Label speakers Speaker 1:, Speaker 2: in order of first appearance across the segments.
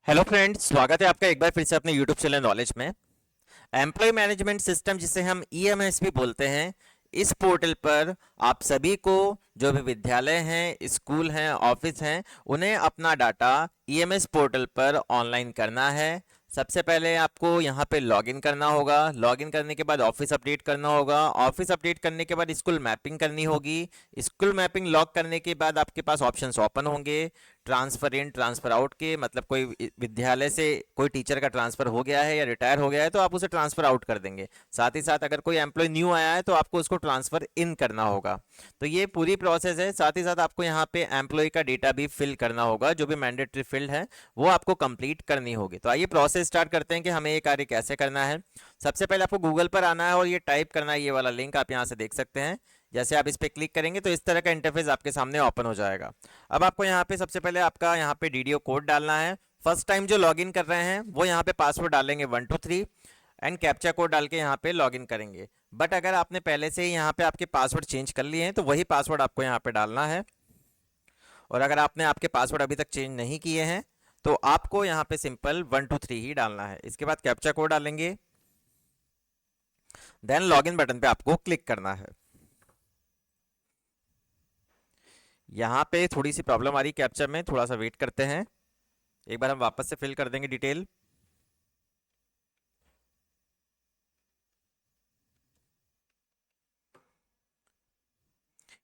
Speaker 1: Hello friends, स्वागत है आपका एक बार फिर से अपने यूट्यूब चैनल नॉलेज में। एम्प्लॉय मैनेजमेंट सिस्टम, जिसे हम ईएमएस भी बोलते हैं, इस पोर्टल पर आप सभी को, जो भी विद्यालय हैं, स्कूल हैं, ऑफिस हैं, उन्हें अपना डाटा ईएमएस पोर्टल पर ऑनलाइन करना है। सबसे पहले आपको यहाँ पे लॉगिन करना होगा। लॉगिन करने के बाद ऑफिस अपडेट करना होगा। ऑफिस अपडेट करने के बाद स्कूल मैपिंग करनी होगी। स्कूल मैपिंग लॉक करने के बाद आपके पास ऑप्शंस ओपन होंगे, ट्रांसफर इन ट्रांसफर आउट के। मतलब कोई विद्यालय से कोई टीचर का ट्रांसफर हो गया है या रिटायर हो गया है तो आप उसे ट्रांसफर आउट कर देंगे। साथ ही साथ अगर कोई एम्प्लॉय न्यू आया है तो आपको उसको ट्रांसफर इन करना होगा। तो ये पूरी प्रोसेस है। साथ ही साथ आपको यहाँ पे एम्प्लॉय का डेटा भी फिल करना होगा, जो भी मैंडेटरी फील्ड है वो आपको कंप्लीट करनी होगी। तो आइए प्रोसेस स्टार्ट करते हैं कि हमें ये कार्य कैसे करना है। सबसे पहले आपको गूगल पर आना है और ये टाइप करना है, ये वाला लिंक आप यहाँ से देख सकते हैं। जैसे आप इस पर क्लिक करेंगे तो इस तरह का इंटरफेस आपके सामने ओपन हो जाएगा। अब आपको यहाँ पे सबसे पहले आपका यहाँ पे डीडीओ कोड डालना है। फर्स्ट टाइम जो लॉगिन कर रहे हैं वो यहाँ पे पासवर्ड डालेंगे 123 एंड कैप्चा कोड डाल के यहाँ पे लॉगिन करेंगे। बट अगर आपने पहले से ही यहाँ पे आपके पासवर्ड चेंज कर लिए हैं तो वही पासवर्ड आपको यहाँ पे डालना है। और अगर आपने आपके पासवर्ड अभी तक चेंज नहीं किए हैं तो आपको यहाँ पे सिंपल 123 ही डालना है। इसके बाद कैप्चा कोड डालेंगे, देन लॉगिन बटन पे आपको क्लिक करना है। यहाँ पे थोड़ी सी प्रॉब्लम आ रही कैप्चा में, थोड़ा सा वेट करते हैं। एक बार हम वापस से फिल कर देंगे डिटेल।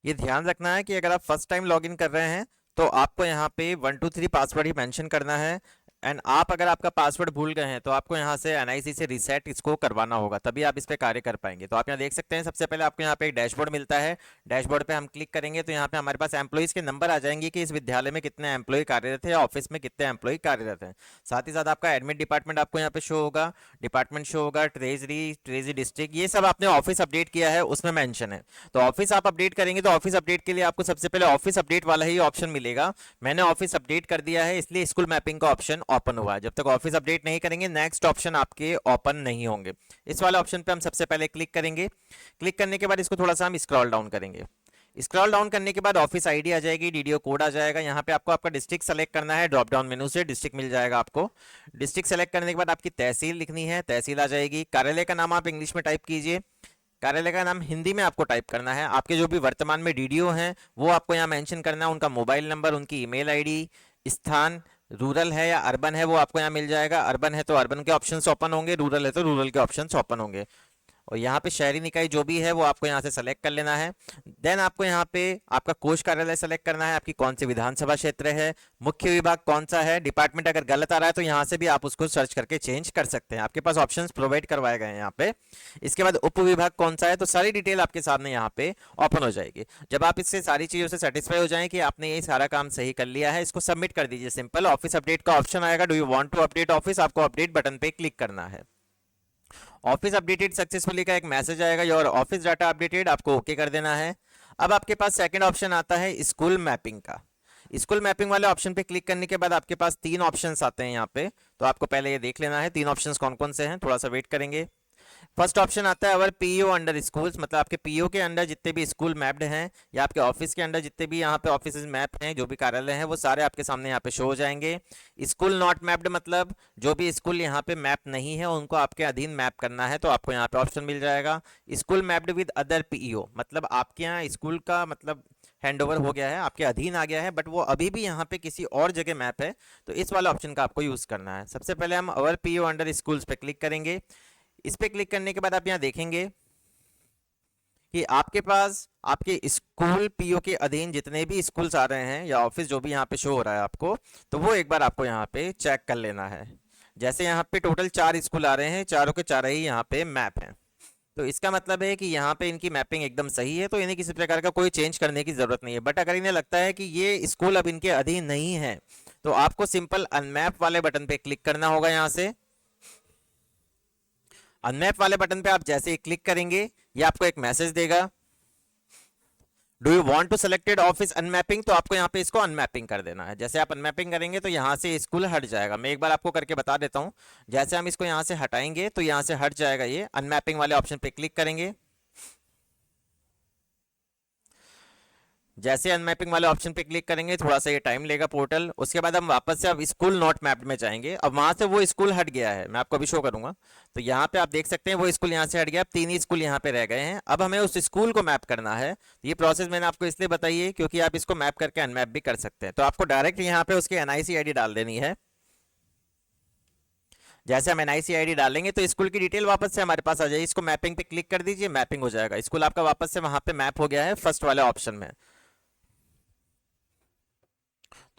Speaker 1: ये ध्यान रखना है कि अगर आप फर्स्ट टाइम लॉगिन कर रहे हैं तो आपको यहाँ पे 123 पासवर्ड ही मेंशन करना है। एंड आप अगर आपका पासवर्ड भूल गए हैं तो आपको यहाँ से एनआईसी से रीसेट इसको करवाना होगा, तभी आप इस पे कार्य कर पाएंगे। तो आप यहाँ देख सकते हैं, सबसे पहले आपको यहाँ पे एक डैशबोर्ड मिलता है। डैशबोर्ड पे हम क्लिक करेंगे तो यहाँ पे हमारे पास एम्प्लॉइज़ के नंबर आ जाएंगे कि इस विद्यालय में कितने एम्प्लॉय कार्यरत है या ऑफिस में कितने एम्प्लॉय कार्यरत हैं। साथ ही साथ आपका एडमिट डिपार्टमेंट आपको यहाँ पे शो होगा, डिपार्टमेंट शो होगा, ट्रेजरी डिस्ट्रिक्ट, ये सब आपने ऑफिस अपडेट किया है उसमें मेंशन है। तो ऑफिस आप अपडेट करेंगे तो ऑफिस अपडेट के लिए आपको सबसे पहले ऑफिस अपडेट वाला ही ऑप्शन मिलेगा। मैंने ऑफिस अपडेट कर दिया है इसलिए स्कूल मैपिंग का ऑप्शन ओपन हुआ है। जब तक ऑफिस अपडेट नहीं करेंगे नेक्स्ट ऑप्शन आपके ओपन नहीं होंगे। इस वाले ऑप्शन पे हम सबसे पहले क्लिक करेंगे। क्लिक करने के बाद इसको थोड़ा सा हम स्क्रॉल डाउन करेंगे। स्क्रॉल डाउन करने के बाद ऑफिस आईडी आ जाएगी, डीडीओ कोड आ जाएगा। यहाँ पे आपको आपका डिस्ट्रिक्ट सेलेक्ट करना है, ड्रॉप डाउन मेनू से डिस्ट्रिक्ट मिल जाएगा आपको। डिस्ट्रिक्ट सेलेक्ट करने के बाद आपकी तहसील लिखनी है, तहसील आ जाएगी। कार्यालय का नाम आप इंग्लिश में टाइप कीजिए, कार्यालय का नाम हिंदी में आपको टाइप करना है। आपके जो भी वर्तमान में डीडीओ हैं वो आपको यहाँ मेंशन करना है, उनका मोबाइल नंबर, उनकी ईमेल आईडी, स्थान, रूरल है या अर्बन है वो आपको यहाँ मिल जाएगा। अर्बन है तो अर्बन के ऑप्शंस ओपन होंगे, रूरल है तो रूरल के ऑप्शंस ओपन होंगे। और यहाँ पे शहरी निकाय जो भी है वो आपको यहाँ से सेलेक्ट कर लेना है। देन आपको यहाँ पे आपका कोष कार्यालय सेलेक्ट करना है, आपकी कौन सी विधानसभा क्षेत्र है, मुख्य विभाग कौन सा है। डिपार्टमेंट अगर गलत आ रहा है तो यहाँ से भी आप उसको सर्च करके चेंज कर सकते हैं, आपके पास ऑप्शंस प्रोवाइड करवाए गए हैं यहाँ पे। इसके बाद उप विभाग कौन सा है, तो सारी डिटेल आपके सामने यहाँ पे ओपन हो जाएगी। जब आप इससे सारी चीज़ों से सेटिस्फाई हो जाएं कि आपने ये सारा काम सही कर लिया है, इसको सबमिट कर दीजिए। सिंपल ऑफिस अपडेट का ऑप्शन आएगा, do you want to update office, आपको अपडेट बटन पे क्लिक करना है। ऑफिस अपडेटेड सक्सेसफुली का एक मैसेज आएगा, योर ऑफिस डाटा अपडेटेड, आपको ओके कर देना है। अब आपके पास सेकंड ऑप्शन आता है स्कूल मैपिंग का। स्कूल मैपिंग वाले ऑप्शन पे क्लिक करने के बाद आपके पास तीन ऑप्शंस आते हैं यहाँ पे। तो आपको पहले ये देख लेना है तीन ऑप्शंस कौन कौन से हैं, थोड़ा सा वेट करेंगे। फर्स्ट ऑप्शन आता है अवर पीओ अंडर स्कूल्स, मतलब आपके पीओ के अंडर जितने भी स्कूल मैप्ड हैं या आपके ऑफिस के अंडर जितने भी यहाँ पे ऑफिस मैप हैं, जो भी कार्यालय हैं, वो सारे आपके सामने यहाँ पे शो हो जाएंगे। स्कूल नॉट मैप्ड, मतलब जो भी स्कूल यहाँ पे मैप नहीं है उनको आपके अधीन मैप करना है तो आपको यहाँ पे ऑप्शन मिल जाएगा। School mapped with other PEO, मतलब आपके यहाँ स्कूल का मतलब हैंड ओवर हो गया है, आपके अधीन आ गया है, बट वो अभी भी यहाँ पे किसी और जगह मैप है, तो इस वाला ऑप्शन का आपको यूज़ करना है। सबसे पहले हम अवर पीओ अंडर स्कूल्स पे क्लिक करेंगे। इस पे क्लिक करने के बाद आप यहाँ देखेंगे कि आपके पास आपके स्कूल पीओ के अधीन जितने भी स्कूल्स आ रहे हैं या ऑफिस जो भी यहाँ पे शो हो रहा है आपको, तो वो एक बार आपको यहाँ पे चेक कर लेना है। जैसे यहाँ पे टोटल 4 स्कूल आ रहे हैं, चारों के चार ही यहाँ पे मैप हैं। तो इसका मतलब है कि यहाँ पे इनकी मैपिंग एकदम सही है, तो इन्हें किसी प्रकार का कोई चेंज करने की ज़रूरत नहीं है। बट अगर इन्हें लगता है कि ये स्कूल अब इनके अधीन नहीं है तो आपको सिंपल अनमैप वाले बटन पे क्लिक करना होगा। यहाँ से अनमैप वाले बटन पे आप जैसे ही क्लिक करेंगे ये आपको एक मैसेज देगा, do you want to selected office unmapping, तो आपको यहाँ पे इसको अनमैपिंग कर देना है। जैसे आप अनमैपिंग करेंगे तो यहाँ से स्कूल हट जाएगा। मैं एक बार आपको करके बता देता हूँ। जैसे हम इसको यहाँ से हटाएंगे तो यहाँ से हट जाएगा, ये अनमैपिंग वाले ऑप्शन पे क्लिक करेंगे जैसे अनमैपिंग वाले ऑप्शन पे क्लिक करेंगे थोड़ा सा ये टाइम लेगा पोर्टल, उसके बाद हम वापस से अब स्कूल नॉट मैप्ड में जाएंगे। अब वहां से वो स्कूल हट गया है, मैं आपको अभी शो करूंगा। तो यहाँ पे आप देख सकते हैं वो स्कूल यहाँ से हट गया, अब 3 ही स्कूल यहाँ पे रह गए हैं। अब हमें उस स्कूल को मैप करना है। ये प्रोसेस मैंने आपको इसलिए बताई है क्योंकि आप इसको मैप करके अनमैप भी कर सकते हैं। तो आपको डायरेक्ट यहाँ पे उसकी एनआईसी आईडी डाल देनी है। जैसे हम एनआईसी आईडी डालेंगे तो स्कूल की डिटेल वापस से हमारे पास आ जाएगी। इसको मैपिंग पे क्लिक कर दीजिए, मैपिंग हो जाएगा, स्कूल आपका वापस से वहां पे मैप हो गया है फर्स्ट वाले ऑप्शन में।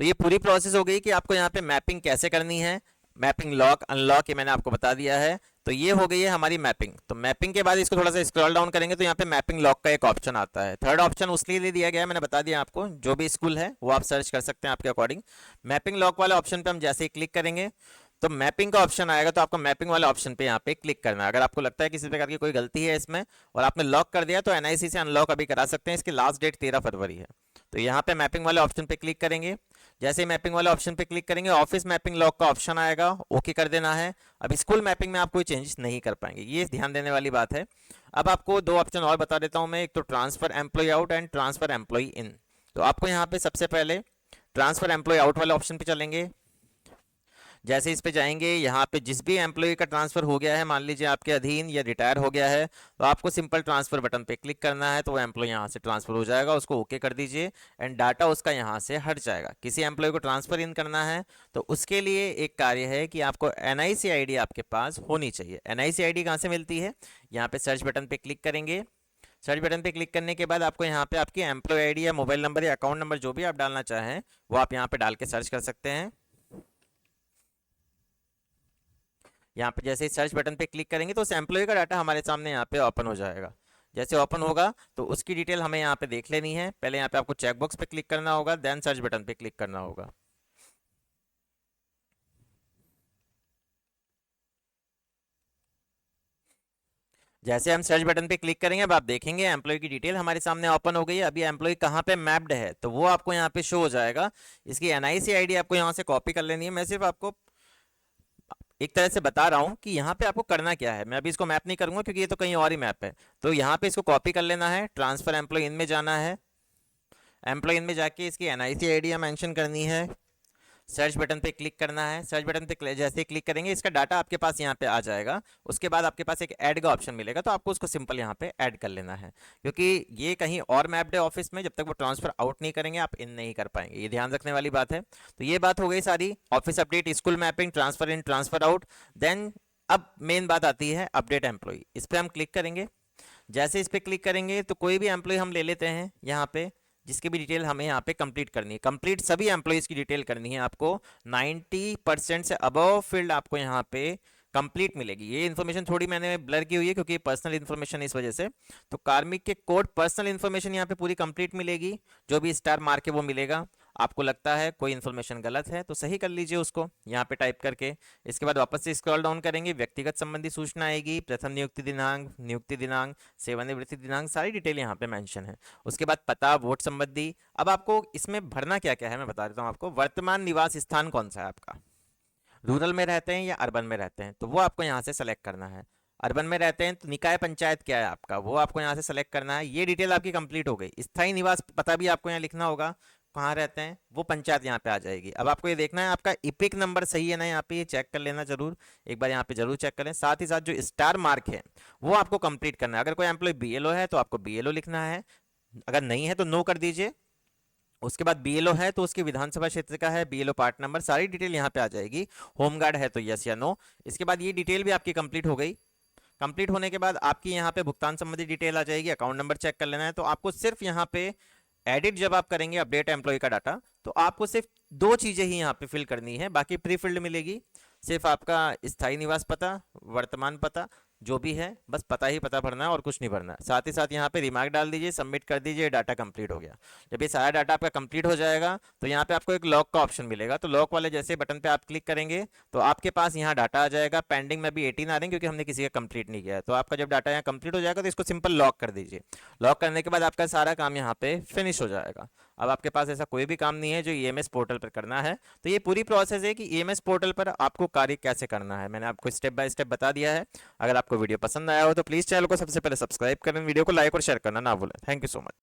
Speaker 1: तो ये पूरी प्रोसेस हो गई कि आपको यहाँ पे मैपिंग कैसे करनी है। मैपिंग लॉक अनलॉक ये मैंने आपको बता दिया है। तो ये हो गई है हमारी मैपिंग। तो मैपिंग के बाद इसको थोड़ा सा स्क्रॉल डाउन करेंगे तो यहाँ पे मैपिंग लॉक का एक ऑप्शन आता है। थर्ड ऑप्शन उसके लिए दिया गया है, मैंने बता दिया आपको, जो भी स्कूल है वो आप सर्च कर सकते हैं आपके अकॉर्डिंग। मैपिंग लॉक वाले ऑप्शन पे हम जैसे ही क्लिक करेंगे तो मैपिंग का ऑप्शन आएगा, तो आपको मैपिंग वाले ऑप्शन पे यहाँ पे क्लिक करना है। अगर आपको लगता है किसी प्रकार की कोई गलती है इसमें और आपने लॉक कर दिया तो एनआईसी से अनलॉक अभी करा सकते हैं। इसकी लास्ट डेट 13 फरवरी है। तो यहाँ पे मैपिंग वाले ऑप्शन पे क्लिक करेंगे। जैसे ही मैपिंग वाले ऑप्शन पे क्लिक करेंगे ऑफिस मैपिंग लॉक का ऑप्शन आएगा, ओके कर देना है। अब स्कूल मैपिंग में आप कोई चेंजेस नहीं कर पाएंगे, ये ध्यान देने वाली बात है। अब आपको दो ऑप्शन और बता देता हूँ मैं, एक तो transfer employ out and transfer employ in. तो आपको यहाँ पे सबसे पहले ट्रांसफर एम्प्लॉय आउट वाले ऑप्शन पे चलेंगे। जैसे इस पे जाएंगे, यहाँ पे जिस भी एम्प्लॉय का ट्रांसफर हो गया है, मान लीजिए आपके अधीन या रिटायर हो गया है, तो आपको सिंपल ट्रांसफर बटन पे क्लिक करना है। तो वो एम्प्लॉय यहाँ से ट्रांसफर हो जाएगा, उसको ओके कर दीजिए एंड डाटा उसका यहाँ से हट जाएगा। किसी एम्प्लॉय को ट्रांसफर इन करना है तो उसके लिए एक कार्य है कि आपको एनआईसी आईडी आपके पास होनी चाहिए। एनआईसी आईडी कहाँ से मिलती है, यहाँ पे सर्च बटन पे क्लिक करेंगे। सर्च बटन पे क्लिक करने के बाद आपको यहाँ पे आपकी एम्प्लॉय आईडी या मोबाइल नंबर या अकाउंट नंबर जो भी आप डालना चाहें वो आप यहाँ पे डाल के सर्च कर सकते हैं। यहाँ पे जैसे ही सर्च बटन पे क्लिक करेंगे तो उस एम्प्लॉय का डाटा हमारे सामने यहाँ पे ओपन हो जाएगा। जैसे ओपन होगा तो उसकी डिटेल हमें यहाँ पे देख लेनी है। पहले यहाँ पे आपको चेकबॉक्स पे क्लिक करना होगा, देन सर्च बटन पे क्लिक करना होगा। जैसे हम सर्च बटन पे क्लिक करेंगे अब आप देखेंगे एम्प्लॉय की डिटेल हमारे सामने ओपन हो गई है। अभी एम्प्लॉय कहाँ पे मैप्ड है तो वो आपको यहाँ पे शो हो जाएगा। इसकी एनआईसी आईडी आपको यहाँ से कॉपी कर लेनी है। मैं सिर्फ आपको एक तरह से बता रहा हूँ कि यहाँ पे आपको करना क्या है। मैं अभी इसको मैप नहीं करूंगा क्योंकि ये तो कहीं और ही मैप है। तो यहाँ पे इसको कॉपी कर लेना है, ट्रांसफर एम्प्लॉय इन में जाना है। एम्प्लॉय इन में जाके इसकी एनआईसी आईडी मेंशन करनी है। सर्च बटन पे क्लिक करना है। सर्च बटन पे जैसे ही क्लिक करेंगे इसका डाटा आपके पास यहाँ पे आ जाएगा। उसके बाद आपके पास एक ऐड का ऑप्शन मिलेगा, तो आपको उसको सिंपल यहाँ पे ऐड कर लेना है क्योंकि ये कहीं और मैप्ड है ऑफिस में। जब तक वो ट्रांसफर आउट नहीं करेंगे आप इन नहीं कर पाएंगे, ये ध्यान रखने वाली बात है। तो ये बात हो गई सारी, office update, school mapping, transfer in, transfer out. Then अब मेन बात आती है अपडेट एम्प्लॉय। इस पर हम क्लिक करेंगे। जैसे इस पर क्लिक करेंगे तो कोई भी एम्प्लॉय हम ले लेते हैं यहाँ पे, जिसकी भी डिटेल हमें यहाँ पे कंप्लीट करनी है। कंप्लीट सभी एम्प्लॉयज़ की डिटेल करनी है आपको। 90% से अबव फील्ड आपको यहाँ पे कंप्लीट मिलेगी। ये इन्फॉर्मेशन थोड़ी मैंने ब्लर की हुई है क्योंकि पर्सनल इन्फॉर्मेशन इस वजह से। तो कार्मिक के कोड पर्सनल इन्फॉर्मेशन यहाँ पे पूरी कंप्लीट मिलेगी। जो भी स्टार मार्क है वो मिलेगा। आपको लगता है कोई इन्फॉर्मेशन गलत है तो सही कर लीजिए उसको यहाँ पे टाइप करके। इसके बाद वापस से स्क्रॉल डाउन करेंगे, व्यक्तिगत संबंधी सूचना आएगी, प्रथम नियुक्ति दिनांक, सेवानिवृत्ति दिनांक, सारी डिटेल यहाँ पे मेंशन है। उसके बाद पता, वोट संबंधी। अब आपको इसमें भरना क्या क्या है मैं बता देता हूँ आपको। वर्तमान निवास स्थान कौन सा है आपका, रूरल में रहते हैं या अर्बन में रहते हैं, तो वो आपको यहाँ से सेलेक्ट करना है। अर्बन में रहते हैं तो निकाय पंचायत क्या है आपका, वो आपको यहाँ से सेलेक्ट करना है। ये डिटेल आपकी कंप्लीट हो गई। स्थायी निवास पता भी आपको यहाँ लिखना होगा, कहाँ रहते हैं, वो पंचायत यहाँ पे आ जाएगी। अब आपको ये देखना है आपका इपिक नंबर सही है ना, यहाँ पे ये चेक कर लेना जरूर, एक बार यहाँ पे जरूर चेक करें। साथ ही साथ जो स्टार मार्क है वो आपको कंप्लीट करना है। अगर कोई एम्प्लॉय बीएलओ है तो आपको बीएलओ लिखना है, अगर नहीं है तो नो कर दीजिए। उसके बाद बीएलओ है तो उसके विधानसभा क्षेत्र का है, बीएलओ पार्ट नंबर, सारी डिटेल यहाँ पे आ जाएगी। होमगार्ड है तो यस या नो। इसके बाद ये डिटेल भी आपकी कंप्लीट हो गई। कंप्लीट होने के बाद आपकी यहाँ पे भुगतान संबंधी डिटेल आ जाएगी, अकाउंट नंबर चेक कर लेना है। तो आपको सिर्फ यहाँ पे एडिट जब आप करेंगे अपडेट एम्प्लॉय का डाटा, तो आपको सिर्फ दो चीजें ही यहाँ पे फिल करनी है, बाकी प्री फिल्ड मिलेगी। सिर्फ आपका स्थायी निवास पता, वर्तमान पता, जो भी है बस पता ही पता भरना है और कुछ नहीं भरना है। साथ ही साथ यहाँ पे रिमार्क डाल दीजिए, सबमिट कर दीजिए, डाटा कंप्लीट हो गया। जब ये सारा डाटा आपका कंप्लीट हो जाएगा तो यहाँ पे आपको एक लॉक का ऑप्शन मिलेगा। तो लॉक वाले जैसे बटन पे आप क्लिक करेंगे तो आपके पास यहाँ डाटा आ जाएगा। पेंडिंग में भी 18 आ रहे हैं क्योंकि हमने किसी का कंप्लीट नहीं किया है। तो आपका जब डाटा यहाँ कंप्लीट हो जाएगा तो इसको सिंपल लॉक कर दीजिए। लॉक करने के बाद आपका सारा काम यहाँ पे फिनिश हो जाएगा। अब आपके पास ऐसा कोई भी काम नहीं है जो ईएमएस पोर्टल पर करना है। तो ये पूरी प्रोसेस है कि ईएमएस पोर्टल पर आपको कार्य कैसे करना है, मैंने आपको स्टेप बाय स्टेप बता दिया है। अगर आपको वीडियो पसंद आया हो तो प्लीज़ चैनल को सबसे पहले सब्सक्राइब करें, वीडियो को लाइक और शेयर करना ना भूलें। Thank you so much.